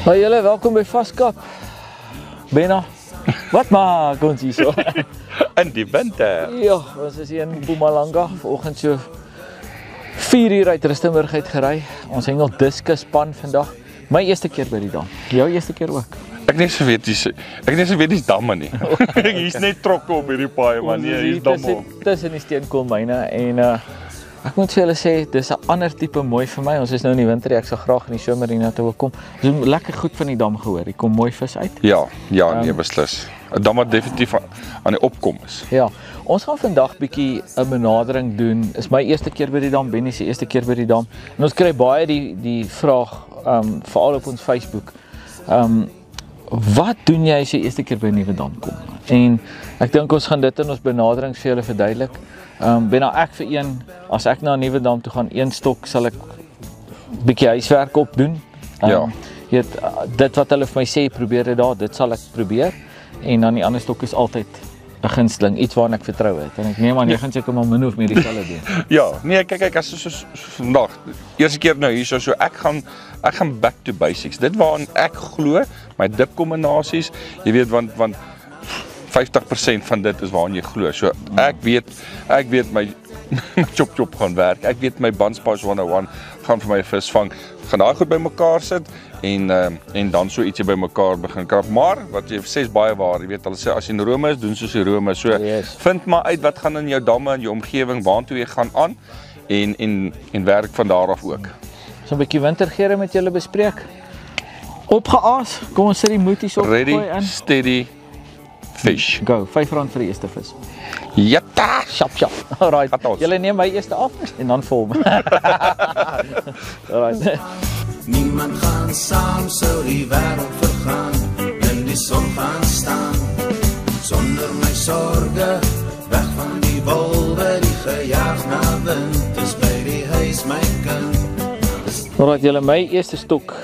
Hoi julle, welkom by Vaskap. Bena, wat maak ons hier so? In die winter. Ja, ons is hier in Mpumalanga, vanoggend so 4 uur uit Rustenburg uit gery. Ons hengel diskuspan vandag. My eerste keer by die dam. Jou eerste keer ook? Ek net so weet dis damme nie. Hier's net trokke op hierdie paai man, nee, hier's damme. Tussen die steenkoolmyne en ek moet vir julle sê, dis 'n ander tipe mooi vir my. Ons is nou in die winter, ek sal graag in die somer hiernatoe wil kom. Dis lekker goed van die dam gehoor. Hier kom mooi vis uit. Ja, nee, beslis. 'n Dam wat definitief aan die opkom is. Ja, ons gaan vandag bietjie 'n benadering doen. Is my eerste keer by die dam, Benny se eerste keer by die dam. En ons kry baie die vraag veral op ons Facebook. Wat doen jy as jy eerste keer by 'n nuwe dam kom? En ek dink ons gaan dit in ons benadering vir julle verduidelik. Binne ek vir een, as ek na 'n nuwe dam toe gaan, een stok sal ek bietjie huiswerk op doen. Ja. Jy weet, dit wat hulle vir my sê, probeer dit sal ek probeer. En dan die ander stok is altyd 'n gunsteling, iets waarna ek vertrou het. En ek neem aan jy gaan seker maar min of meer dieselfde doen. Ja, nee, kyk, as so vandag, eerste keer nou hier so ek gaan back to basics. Dit waaraan ek glo, my dip kombinasies, jy weet want 50% van dit is waaraan jy glo. So ek weet my chop gaan werk. Ek weet my Bunspice 101 gaan vir my vis vang. Gaan daai goed bymekaar sit en dan so ietsie bymekaar begin krap. Maar wat jy sê is baie waar. Jy weet hulle sê as jy in Rome is, doen soos die Rome. So Yes. Vind maar uit wat gaan in jou damme en jou omgewing, waartoe jy gaan aan en werk van daar af ook. So 'n bietjie wintergeure met julle bespreek. Opgeaas. Kom ons sit die moeties op. Ready, gooi in. steady, fish. Go, R5 vir die eerste vis. Jatta! Shop. Alright. Gat ons. Julle neem my eerste af en dan vol my. Alright. Niemand gaan saam, sou die wêreld vergaan, in die son gaan staan, sonder my sorge, weg van die wolwe, die gejaag na wind, is by die huis my kind. Alright, julle, my eerste stok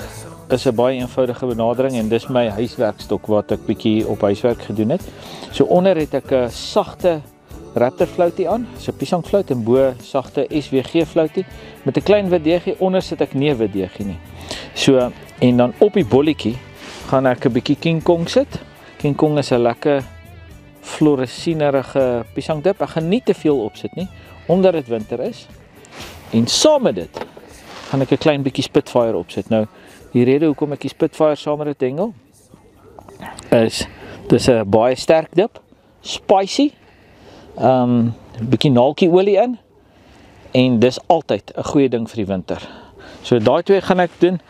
is 'n baie eenvoudige benadering en dis my huiswerkstok wat ek bietjie op huiswerk gedoen het. So onder het ek 'n sagte Raptor floutie aan, so piesangflout en bo sagte SWG floutie met 'n klein wit deegie. Onder sit ek nie 'n wit deegie nie. So en dan op die bolletjie gaan ek 'n bietjie King Kong sit. King Kong is 'n lekker fluoresinerige piesangdip. Ek gaan nie te veel opsit nie omdat dit winter is. En saam met dit gaan ek 'n klein bietjie Spitfire opsit. Nou die rede hoekom ek die Spitfire saam met dit hengel is dis 'n baie sterk dip, spicy. Bietjie naaltjie olie in en dis altyd 'n goeie ding vir die winter. So daai twee gaan ek doen.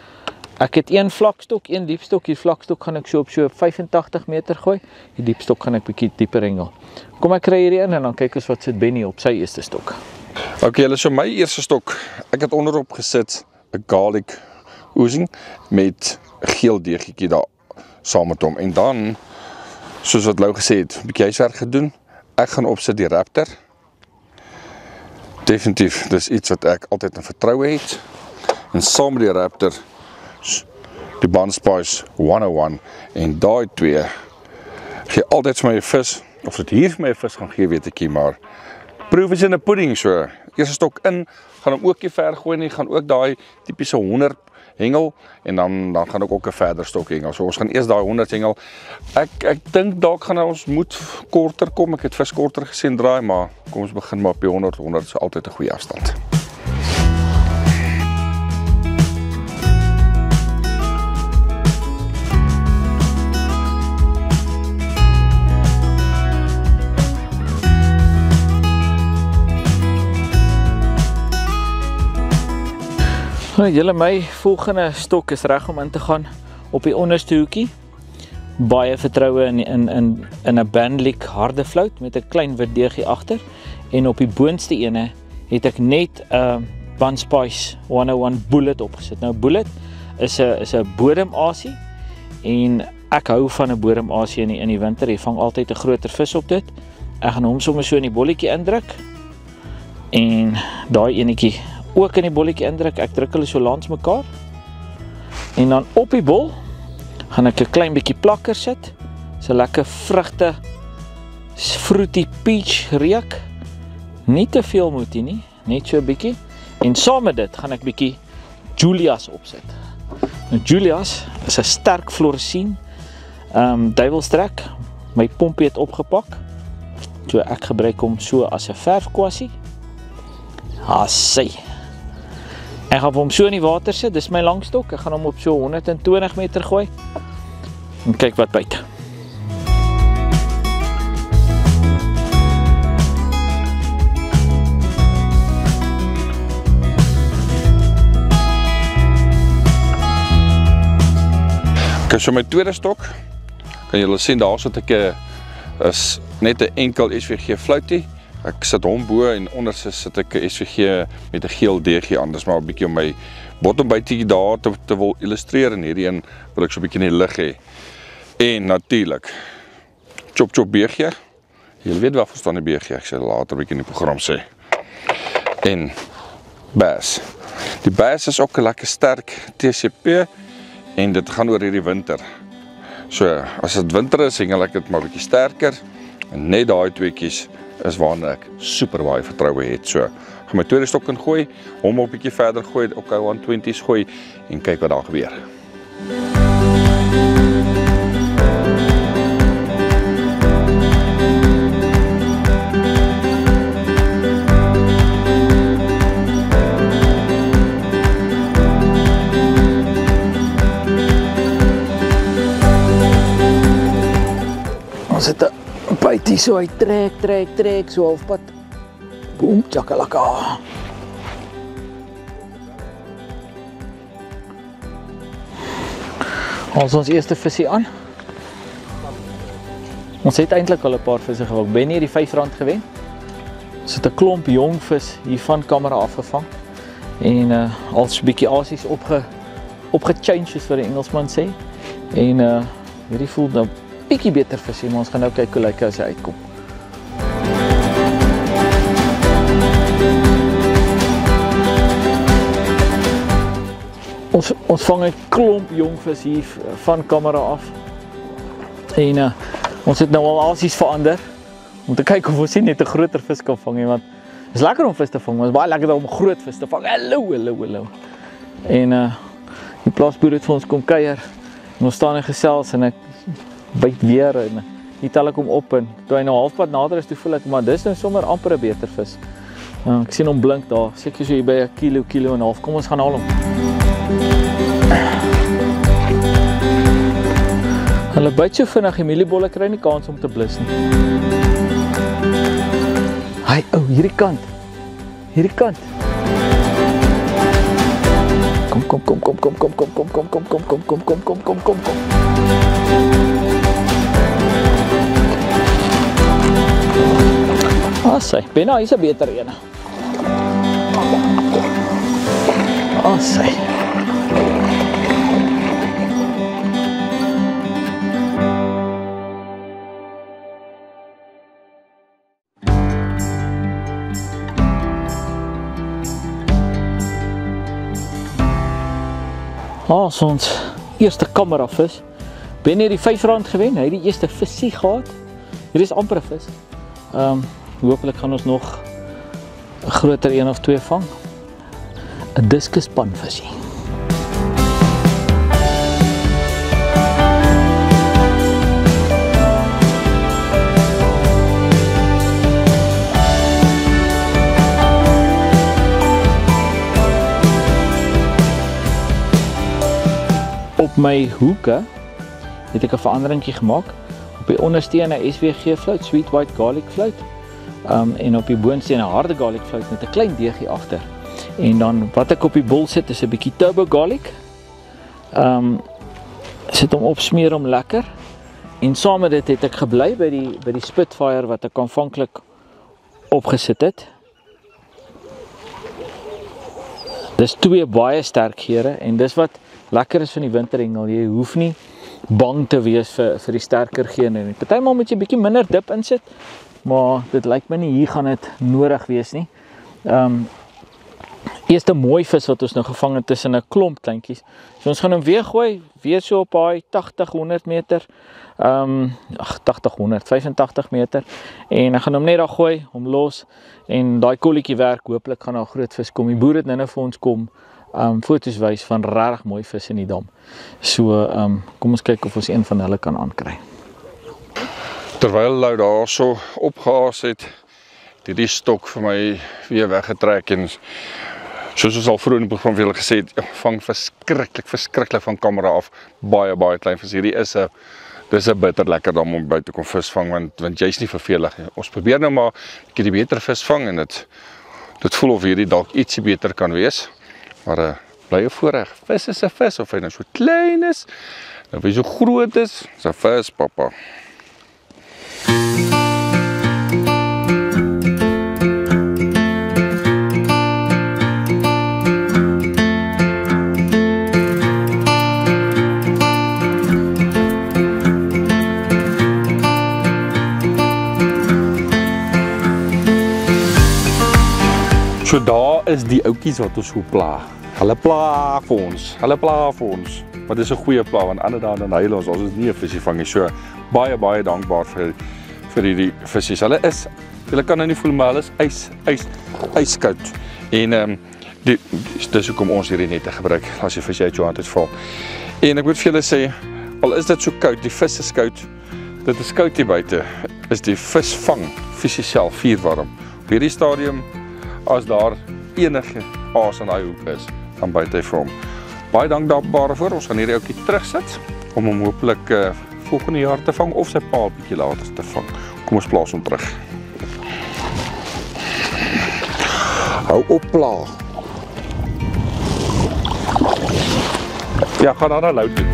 Ek het een vlakstok, een diepstok. Die vlakstok gaan ek so op so 85 meter gooi. Die diepstok gaan ek bietjie dieper hengel. Kom ek kry hierdie in en dan kyk ons wat sit Benny op sy eerste stok. Okay, julle, so my eerste stok, ek het onderop gesit 'n garlic oozing met 'n geel deegietjie daar saam met hom. En dan, soos wat Lou gesê het, 'n bietjie huiswerk gedoen. Ek gaan opsit die Raptor. Definitief, dis iets wat ek altyd in vertroue het. En saam met die Raptor, die Bunspice 101. En daai twee gee altyd vir my 'n vis, of dit hier vir my 'n vis gaan gee, weet ek nie, maar proof is in 'n pudding, so. Eerste stok in, gaan hom ook nie ver gooi nie, gaan ook daai tipiese 100 hengel en dan gaan ek ook 'n verder stok hengel. So ons gaan eers daai 100 hengel. Ek dink dalk gaan ons moet korter kom. Ek het vis korter gesien draai, maar kom ons begin maar op die 100. 100 is altyd 'n goeie afstand. Julle, my volgende stok is reg om in te gaan op die onderste hoekie. Baie vertroue in 'n Bandlik harde flout met 'n klein wit deegie agter. En op die boonste ene het ek net 'n Bunspice 101 Bullet opgesit. Nou Bullet is 'n bodemasie en ek hou van 'n bodemasie in die winter. Jy vang altyd 'n groter vis op dit. Ek gaan hom sommer so in die bolletjie indruk. En daai enetjie ook in die bolletjie indruk. Ek druk hulle so langs mekaar. En dan op die bol gaan ek 'n klein bietjie plakker sit. So lekker vrugte, fruity peach reuk. Nie te veel moet jy nie, net so 'n bietjie. En saam met dit gaan ek bietjie Julias opsit. Julius is 'n sterk fluoresien duiwelstrek. My pompie het opgepak. So ek gebruik hom so as 'n verfkwassie. Sy. Ek gaan hom so in die water sit, dis my langstok. Ek gaan hom op so 120 meter gooi. En kyk wat byt. Okay, so my tweede stok, kan julle sien daar sit ek is net 'n enkel SVG fluitie. Ek sit hom bo en onder sit ek 'n SVG met 'n geel DG aan. Dis maar 'n bietjie om my bottombytjie daar te wil illustreer en hierdie een wil ek so 'n bietjie in die lig hê. En natuurlik chop BG. Julle weet waarvoor staan die BG, ek sal later 'n bietjie in die program sê. En bass. Die bass is ook 'n lekker sterk TCP en dit gaan oor hierdie winter. So as dit winter is, hengel ek dit maar 'n bietjie sterker en net daai tweetjies is waarna ek super baie vertroue het. So gaan my tweede stok in gooi, hom op 'n bietjie verder gooi, ook 120's gooi en kyk wat daar gebeur. Ons het 'n bytie so, hy trek so halfpad. Boom, chakalaka. Ons eerste visie aan. Ons het eintlik al 'n paar visse gevang. Ben hier die R5 gewen. Ons het 'n klomp jong vis hier van kamera afgevang. En als 'n bietjie asies opgechange soos wat die Engelsman sê. En hierdie voel nou bietjie beter visie, maar ons gaan nou kyk hoe lyk as hy uitkom. Ons vang 'n klomp jong vis hier van kamera af. En ons het nou al asies verander om te kyk of ons net 'n groter vis kan vang, want dit is lekker om vis te vang, maar dit is baie lekker om 'n groot vis te vang. Hallo. En die plaasboer het vir ons kom kuier. En ons staan en gesels en ek byt weer en hier tel ek hom op en toe hy nou halfpad nader is, toe voel ek, maar dis nou sommer amper 'n beter vis. Ek sien hom blink daar, seker so hier by 'n kilo en 'n half. Kom ons gaan haal hom. Hulle byt so vinnig, die mieliebolle kry nie kans om te blus nie. Hy, hierdie kant. Kom. Sy, bijna is 'n beter ene. Sy. Ons eerste kameravis. Ben hier die R5 gewen. Hy het die eerste visie gehad. Hier is amper 'n vis. Hopelijk gaan ons nog 'n groter een of twee vang. 'n discus panvisie. Op my hoeke het ek 'n veranderingkie gemaak. Op die onderste 'n SVG fluit, sweet white garlic fluit. En op die boonste 'n harde garlic fluit met 'n klein deegie agter. En dan wat ek op die bol sit is 'n bietjie turbo garlic. Sit hom opsmeer om lekker. En saam met dit het ek gebly by die Spitfire wat ek aanvanklik opgesit het. Dis twee baie sterk geure en dis wat lekker is van die winterhengel. Jy hoef nie bang te wees vir die sterker geure nie. Partymal moet jy bietjie minder dip insit, maar dit lyk my nie hier gaan dit nodig wees nie. Eerste mooi vis wat ons nou gevang het tussen 'n klomp kleintjies. So ons gaan hom weer gooi, weer so op daai 80-100 meter. 85 meter. En ek gaan hom net daar gooi, hom los en daai kolletjie werk. Hooplik gaan daar 'n groot vis kom. Die boer het nou vir ons kom foto's wys van regtig mooi vis in die dam. So kom ons kyk of ons een van hulle kan aankry. Terwyl Lou daar so opgehaas het, die stok vir my weer weggetrek en soos ons al vroeër in die program vir julle gesê het, vang verskriklik van kamera af, baie klein vis. Dis 'n bitter lekker dam om buite te kom visvang, want jy's nie vervelig nie. Ons probeer nou maar 'n bietjie beter visvang en dit voel of hierdie dalk ietsie beter kan wees. Maar bly 'n voorreg. Vis is 'n vis, of hy nou so klein is, of hy so groot is, is 'n vis, papa. So daar is die ouetjies wat ons so pla. Hulle pla vir ons. Maar dis 'n goeie pla, want ander dan huil ons is nie 'n visie vang nie. So baie dankbaar vir hierdie visies. Julle kan nou nie voel, maar hulle is ijskoud. En dis hoekom ons hierdie nette gebruik as jy vis uit jou hand uitval. En ek moet vir julle sê, al is dit so koud, die vis is koud. Dit is koud hier buite. Is die visvang fisies self vuurwarm. Op hierdie stadium, as daar enige aas in daai hoek is, dan byt hy vir hom. Baie dankbaar daarvoor. Ons gaan hierdie ouetjie terugsit om hom hopelik volgende jaar te vang of sy pa 'n bietjie later te vang. Kom ons plaas hom terug. Hou op pla. Ja, gaan dan na Lou toe.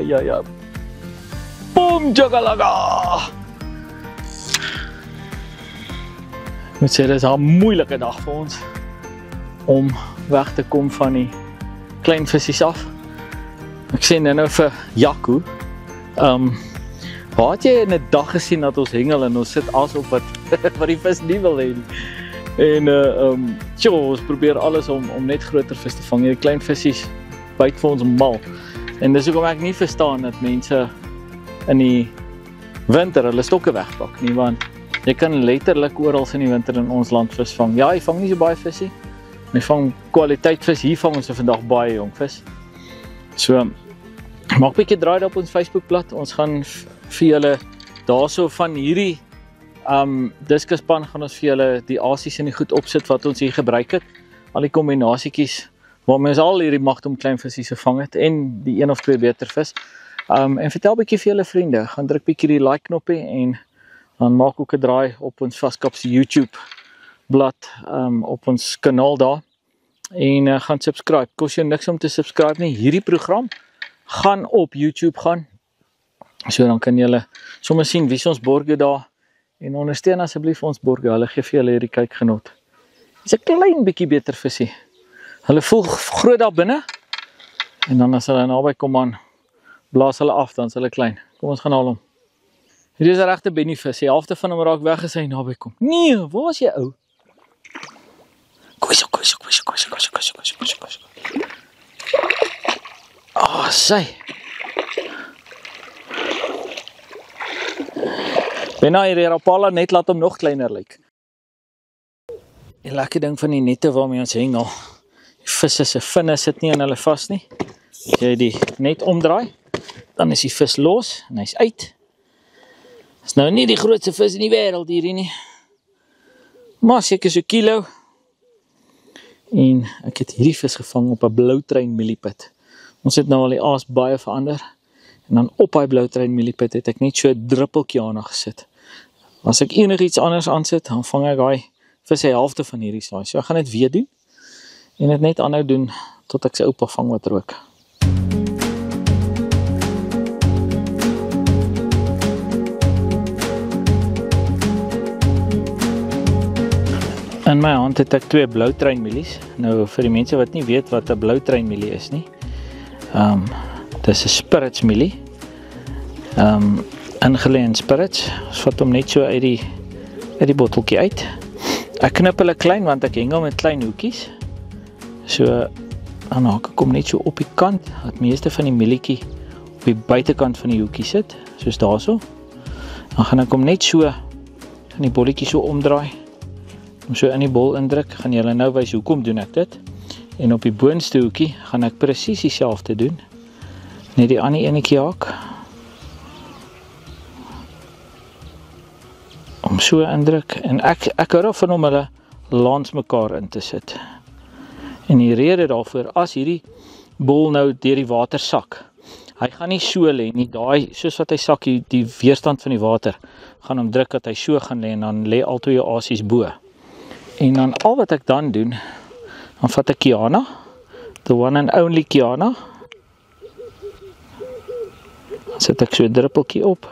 Ja. Boom, jagalaga! Ek moet sê, dit is 'n moeilike dag vir ons om weg te kom van die klein visies af. Ek sê nou vir Jaco, waar het jy in 'n dag gesien dat ons hengel en ons sit asof wat die vis nie wil hê nie. En ons probeer alles om net groter vis te vang. Hierdie klein visies byt vir ons mal. En dis hoekom ek nie verstaan dat mense in die winter hulle stokke wegpak nie, want jy kan letterlik oral in die winter in ons land vis vang. Ja, jy vang nie so baie vis nie. Jy vang kwaliteit vis. Hier vang ons vandag baie jong vis. So maak 'n bietjie draai op ons Facebookblad. Ons gaan vir julle daarso van hierdie diskuspan gaan ons vir julle die asies en die goed opsit wat ons hier gebruik het. Al die kombinasietjies waarmee ons al hierdie magdom klein visies gevang het en die een of twee beter vis. En vertel 'n bietjie vir julle vriende, gaan druk bietjie die like knoppie en dan maak ook 'n draai op ons Vaskap se YouTube blad op ons kanaal daar en gaan subscribe. Kos jou niks om te subscribe nie. Hierdie program gaan op YouTube gaan. So dan kan julle sommer sien wie ons borge daar en ondersteun asseblief ons borge. Hulle gee vir julle hierdie kykgenot. Dis 'n klein bietjie beter visie. Hulle voel groot daar binne en dan as hulle naby kom aan blaas hulle af, dan is hulle klein. Kom ons gaan haal hom. Hierdie is 'n regte bennyvis. Die helfte van hom raak weg as hy naby kom. Nee, waar is jy ou? Kom. Sy. Binne hierdie rapala net laat hom nog kleiner lyk. Die lekker ding van die nette waarmee ons hengel. Die visse se vinne sit nie in hulle vas nie. As jy die net omdraai, dan is die vis los en hy's uit. Is nou nie die grootste vis in die wêreld hierdie nie. Maar seker so kilo. En ek het hierdie vis gevang op 'n bloutrein mieliepit. Ons het nou al die aas baie verander. En dan op hy bloutrein mieliepit het ek net so 'n druppeltjie aan gesit. As ek enigiets anders aansit, dan vang ek daai vis die helfte van hierdie saai. So ek gaan dit weer doen. En dit net aanhou doen tot ek sy oupa vang wat rook. In my hand het ek 2 bloutreinmielies. Nou vir die mense wat nie weet wat 'n bloutreinmielie is nie. Dis 'n spirits mielie. Ingelê in spirits. Ons vat hom net so uit die botteltjie uit. Ek knip hulle klein want ek hengel met klein hoekies. So dan haak ek hom net so op die kant, dat meeste van die mielietjie op die buitekant van die hoekie sit, soos daarso. Dan gaan ek hom net so in die bolletjie so omdraai, om so in die bol indruk. Gaan julle nou wys hoekom doen ek dit. En op die boonste hoekie gaan ek presies dieselfde doen. Net die ander enetjie haak. Om so indruk. En ek hou daarvan om hulle langs mekaar in te sit. En die rede daarvoor, as hierdie bol nou deur die water sak, hy gaan nie so lê nie, daai soos wat hy sak, die weerstand van die water, gaan hom druk dat hy so gaan lê, en dan lê al twee asies bo. En dan al wat ek dan doen, dan vat ek Kiana, the one and only Kiana, dan sit ek so 'n druppeltjie op.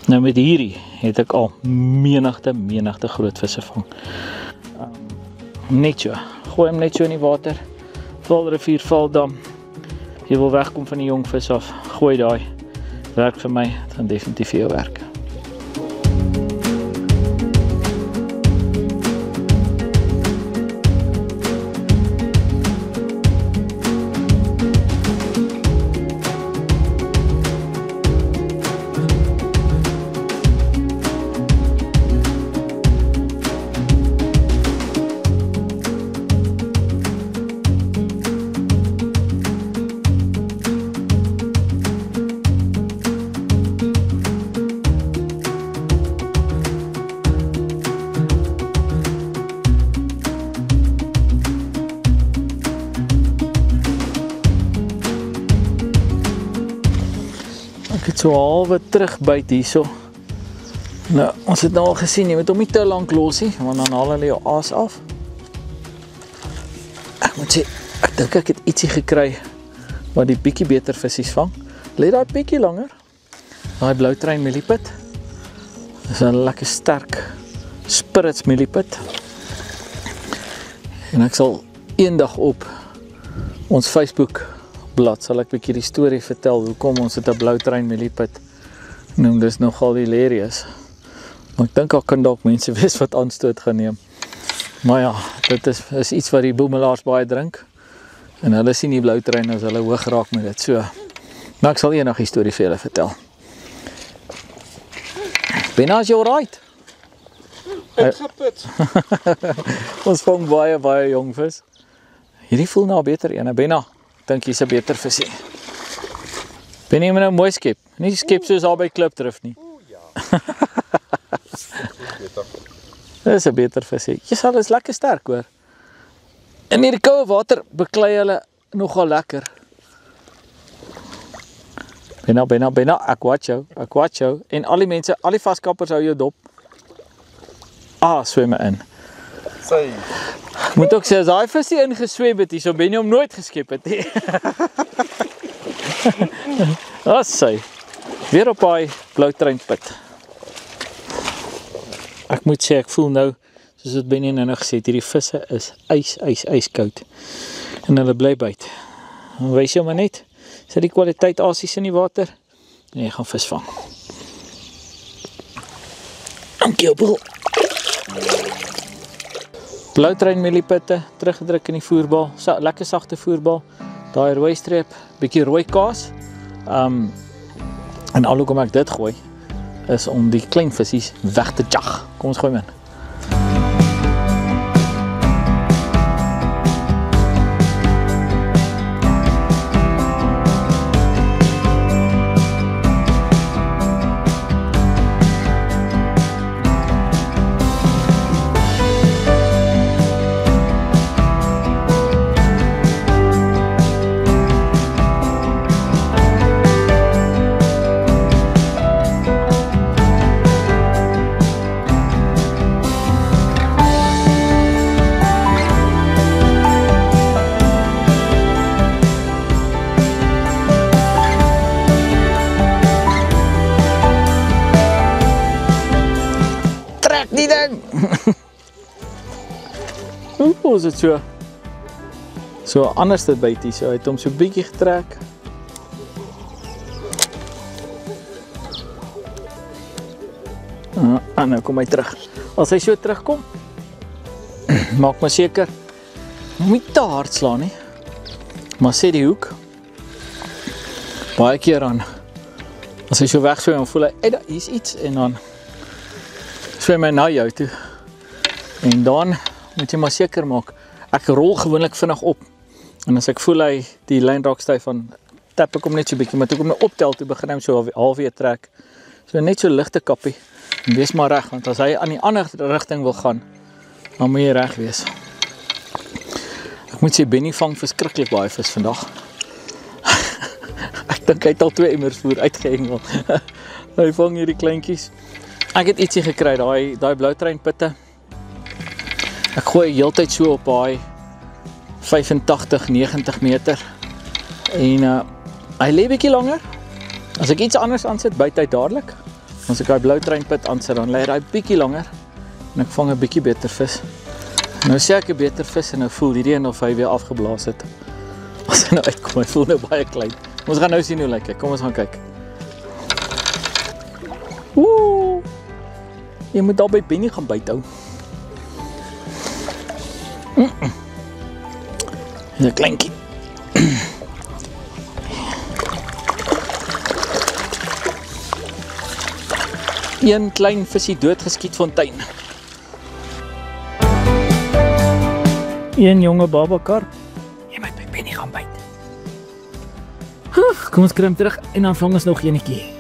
Nou met hierdie het ek al menigte groot visse vang. Net so, gooi hom net so in die water, Vaalrivier, Vaaldam, jy wil wegkom van die jong vis af, gooi daai, werk vir my, het gaan definitief vir jou werk. Ek het so halwe terugbyt hierso. Nou, ons het nou al gesien, jy moet hom nie te lank los nie, want dan haal hulle jou aas af. Ek moet sê, ek dink ek het ietsie gekry wat die bietjie beter visies vang. Let daai bietjie langer. Daai bloutrein mieliepit. Dis 'n lekker sterk spirits mieliepit. En ek sal eendag op ons Facebook blad sal ek bietjie die storie vertel hoekom ons het 'n bloutrein mieliepit noem. Dis nogal hilarious. Maar ek dink daar kan dalk mense wees wat aanstoot gaan neem. Maar ja, dit is iets wat die boemelaars baie drink. En hulle sien die bloutrein as hulle hoog raak met dit. So, maar ek sal eendag die storie vir julle vertel. Benna, is jy alright? Ek gepit. Ons vang baie jong vis. Hierdie voel nou beter ene. Benna, dink jy's 'n beter visie. Benny moet nou mooi skep. Nie skep soos al by Klipdrift nie. O ja. Dis 'n beter visie. Jy sal is lekker sterk hoor. In hierdie koue water beklei hulle nogal lekker. Benna, ek watch jou. En al die mense, al die vaskappers hou jou dop. Swemme in. Sy. Ek moet ook sê, as daai visie ingeswem het, so ben jy hom nooit geskep het. Sy. Weer op daai bloutreinpit. Ek moet sê, ek voel nou, soos wat Benny nou gesê het, hierdie visse is ijskoud. En hulle bly byt. Dan wys jy maar net, is die kwaliteit asies in die water, en jy gaan vis vang. Dankie op hul. Bloutrein mieliepitte, teruggedruk in die voerbal, lekker sagte voerbal, daai rooi streep, bietjie rooi kaas. En al hoekom ek dit gooi, is om die klein visies weg te jag. Kom ons gooi hom in. Die ding! Is dit so anders dit byt hier, so hy het hom so bietjie getrek. En nou kom hy terug. as hy so terugkom, maak maar seker, nie te hard slaan nie, maar sê die hoek, baie keer aan, as hy so wegswem, dan voel hy, hey, hier is iets, en dan swem hy na jou toe, en dan moet jy maar seker maak, ek rol gewoonlik vinnig op, en as ek voel hy die lyn raak styf van, tap ek hom net so bietjie, maar toe kom hy optel, toe begin hy hom so halfwee trek, so net so ligte kappie, en wees maar reg, want as hy aan die ander rigting wil gaan, dan moet jy reg wees. Ek moet sê, Benny vang verskriklik baie vis vandag. Ek dink hy het al 2 emmers voer uitgehengel. Hy vang hierdie kleintjies. Ek het ietsie gekry, daai bloutreinpitte. Ek gooi heeltyd so op daai 85, 90 meter. En hy lê bietjie langer. As ek iets anders aansit, byt hy dadelik. As ek daai bloutreinpit aansit, dan lê hy bietjie langer. En ek vang 'n bietjie beter vis. Nou sê ek 'n beter vis en nou voel hierdie een of hy weer afgeblaas het. As hy nou uitkom, hy voel nou baie klein. Ons gaan nou sien hoe lyk hy. Kom ons gaan kyk. Woe! Jy moet daar by Benny gaan byt hou. Dis 'n kleintjie. Een klein visie doodgeskiet fontein. Een jonge babakarp. Jy moet by Benny gaan byt. Kom ons kry hom terug en dan vang ons nog eenetjie.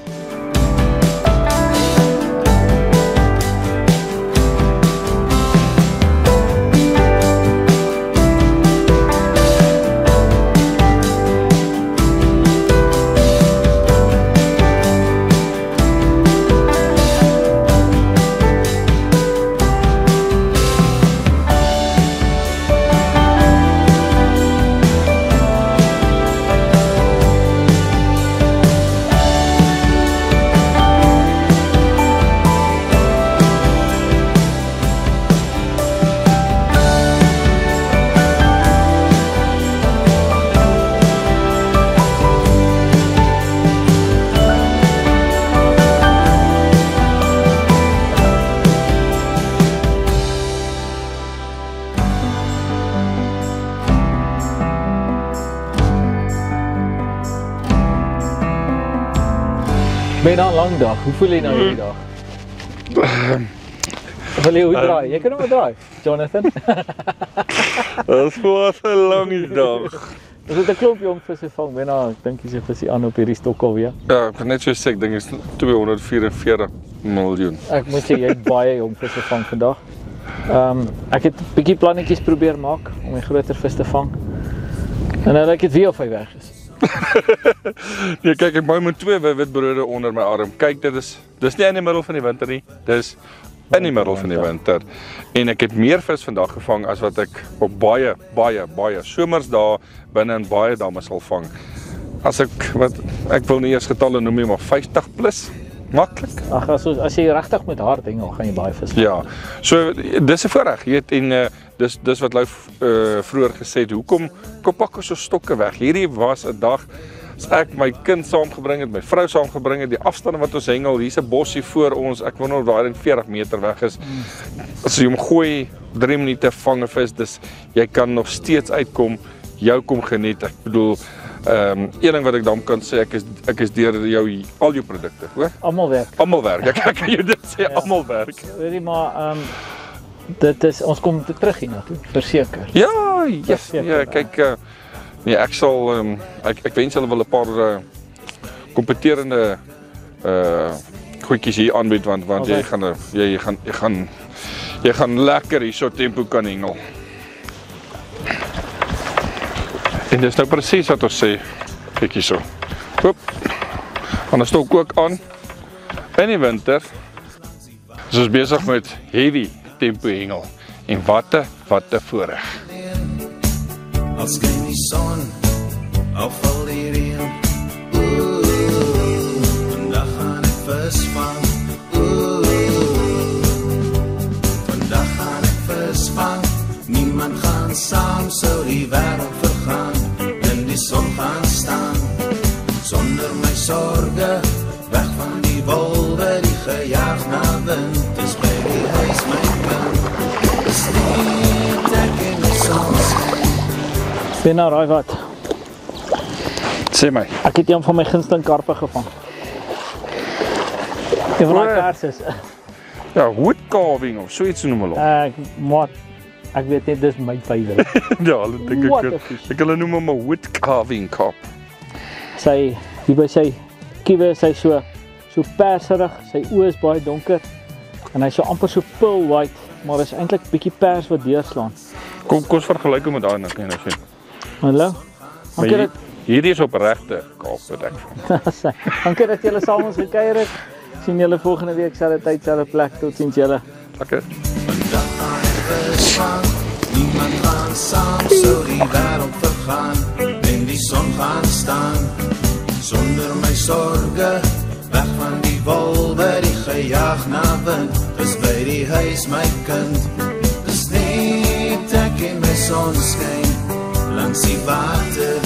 Ben na 'n lang dag, hoe voel jy nou hierdie dag? Wil jy hoe draai? Jy kan hom draai, Jonathan. Dit was 'n lang dag. Ons het 'n klomp jong visse vang, Ben na, ek dink jy visie aan op hierdie stok alweer. Ja, ek kan net so sê, ek dink dit is 244 miljoen. Ek moet sê, jy het baie jong visse vang vandag. Ek het 'n bietjie plannetjies probeer maak, om die groter vis te vang. En nou lyk dit weer of hy weg is. Nee, kyk, ek bou met 2 witbrode onder my arm. Kyk, dis nie in die middel van die winter nie. Dis in die middel van die winter. En ek het meer vis vandag gevang as wat ek op baie somersdae binne in baie damme sal vang. Ek wil nie eers getalle noem nie, maar 50 plus. Maklik. Ag, as jy regtig met hard hengel, gaan jy baie vis vang. Ja. So dis 'n voorreg, jy weet, en dis wat Lou vroeër gesê het, hoekom pak ons so stokke weg? Hierdie was 'n dag as ek my kind saamgebring het, my vrou saamgebring het, die afstande wat ons hengel, hier's 'n bossie voor ons, ek wonder of daai 40 meter weg is. As jy hom gooi 3 minute vang 'n vis, jy kan nog steeds uitkom, jou kom geniet. Ek bedoel, een ding wat ek dan kan sê, ek is deur al jou produkte, hoor? Almal werk. Almal werk. Ek kan jou dit sê, almal werk. Weet jy maar, dit is, ons kom terug hier na toe, verseker. Ja, yes, ja, kyk, nee, ek sal, ek wens hulle wil 'n paar kompeterende goedjies hier aanbied, want jy gaan lekker hierso tempo kan hengel. En dis nou presies wat ons sê, kyk hierso. Hoop. Gaan ons stok ook aan. In die winter is ons besig met heavy tempo hengel. En wat 'n voorreg. Al skyn die son, al val die reën. Vandag gaan ek vis vang. Vandag gaan ek vis vang. Niemand gaan saam, sou die wêreld vergaan. In die son gaan staan, sonder my sorge, weg van die wolwe, die gejaag na wind. Dis by die huis my son skyn. Ben nou raai wat? Sê my. Ek het een van my gunsteling karpe gevang. Een van die perses. Ja, wood carving of so iets noem hulle hom. Ek weet net, dis my favourite. Ja, hulle dink What a fish. ek hulle noem hom 'n wood carving kap. Hier by sy kiewe is hy so perserig, sy oë is baie donker en hy's so amper so pearl white, maar is eintlik bietjie pers wat deurslaan. Kom ons vergelyk hom met daai nou sien. Hallo. Dankie Hierdie is opregte kaap wat ek van. Dankie dat julle saam ons gekuier het. Sien julle volgende week selfde tyd, selfde plek. Totsiens julle. Lekker. Vandag gaan ek verstaan, niemand gaan saam, sou die wêreld vergaan, en die son gaan staan, sonder my sorge, weg van die wolwe, die gejaag na wind, is by die huis my kind, is net ek en my sonskyn, langs die water,